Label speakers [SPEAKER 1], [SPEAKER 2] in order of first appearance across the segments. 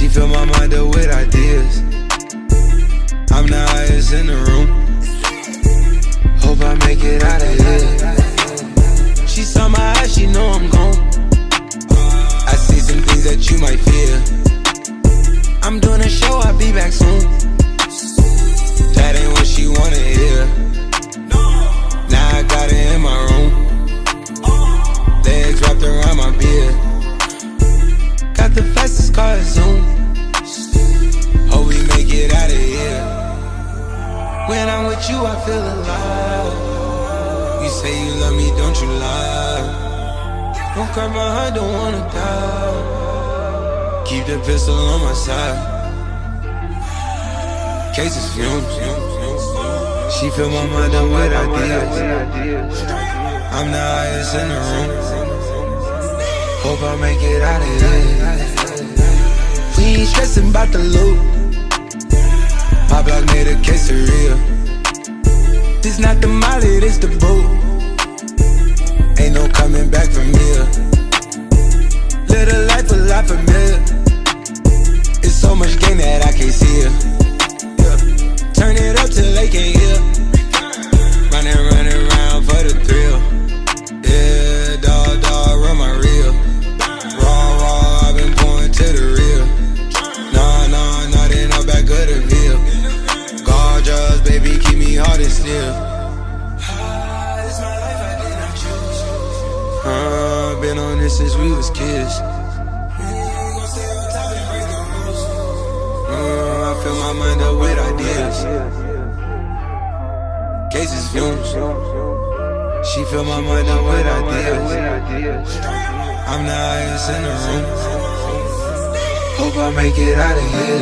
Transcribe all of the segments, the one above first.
[SPEAKER 1] fill my mind up with ideas. I'm the highest in the room. Hope I make it out of here. She saw my eyes, she know I'm gone. I see some things that you might fear. I'm doing a show, I'll be back soon. That ain't what she wanna hear. Now I got it in my room. Legs wrapped around my beard. Got the fastest car, Zoom. Hope we make it out of here. When I'm with you, I feel alive. You say you love me, don't you lie. Don't cry my heart, don't wanna die. Keep the pistol on my side. Cases fumes. She fill my mind up with ideas. I'm the highest in the room. Hope I make it out of here. We ain't stressing about the loot. My block made a quesadilla. This not the molly, this the boat. Ain't no coming back from here. Live a life a lot familiar. It's so much game that I can't see it. Yeah. Turn it up till they can't hear. Running around for the thrill. Yeah, dog, run my reel. Raw, I've been going to the real. Nah, they not back of the veil. Gorgeous, baby, keep me hard and still. This my life, I did not choose. Been on this since we was kids. I fill my mind up with ideas. Cases fumes. She fill my mind up with ideas. I'm the highest in the room. Hope I make it out of here.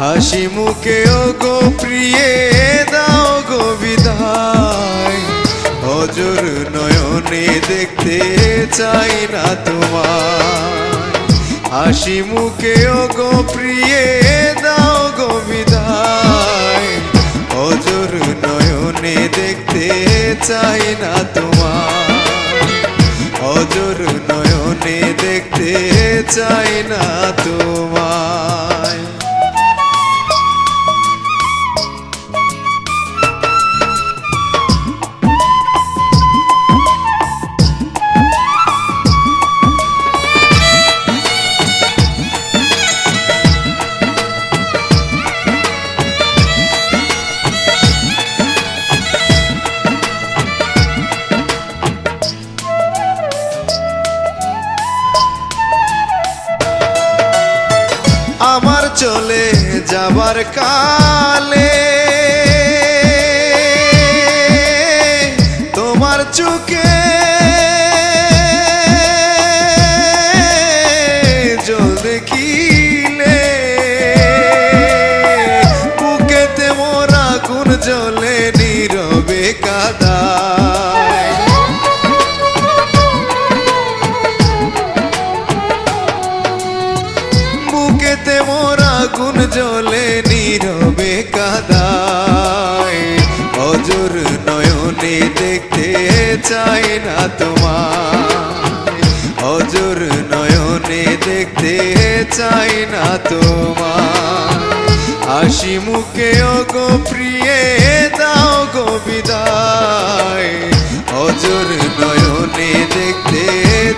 [SPEAKER 2] হাসি মুখে ও গো প্রিয়ে দাও গো বিদায়। অজর নয়নে দেখতে চাই না তোমায়। হাসি মুখে ও গো প্রিয়ে দাও গো বিদায়। অজর নয়নে দেখতে চাই না তোমায়। অজর নয়নে দেখতে চাই না তোমায়। আমার চলে যাবার কালে তোমার চোখে জল দেখিলে বুকেতে মোরা আগুন জ্বলে নীরবে কাঁদায়। বুকেতে মোরা আগুন জ্বলে নীরবে কাদায় অজর নয়নে দেখতে চাই না তোমায় অজর নয়নে দেখতে চাই না তোমায় হাসি মুখে ওগো প্রিয়ে দাও গো বিদায় অজর নয়নে দেখতে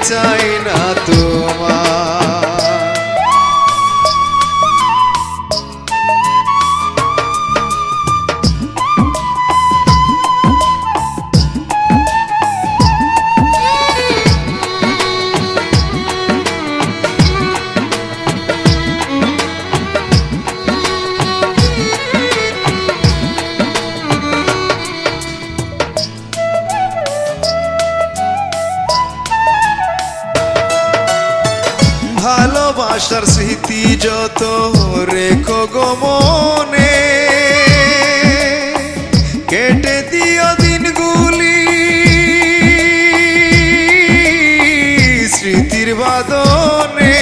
[SPEAKER 2] চাই না তোমায় ভালোবাসার স্মৃতি যত রেখো গো মনে কেটে দিও দিনগুলি স্মৃতির বাদনে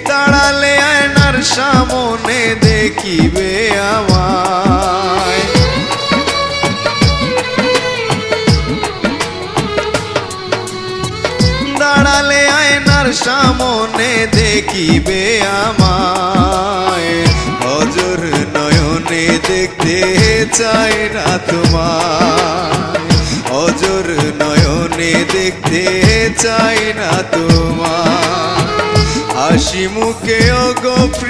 [SPEAKER 2] দাঁড়ালে আয়নার সামনে দেখিবে আমায় দাঁড়ালে আয়নার সামনে দেখিবে আমায় অজর নয়নে দেখতে চাই না তোমায় অজর নয়নে দেখতে চাই না তোমায় হাসি মুখে ওগো প্রিয়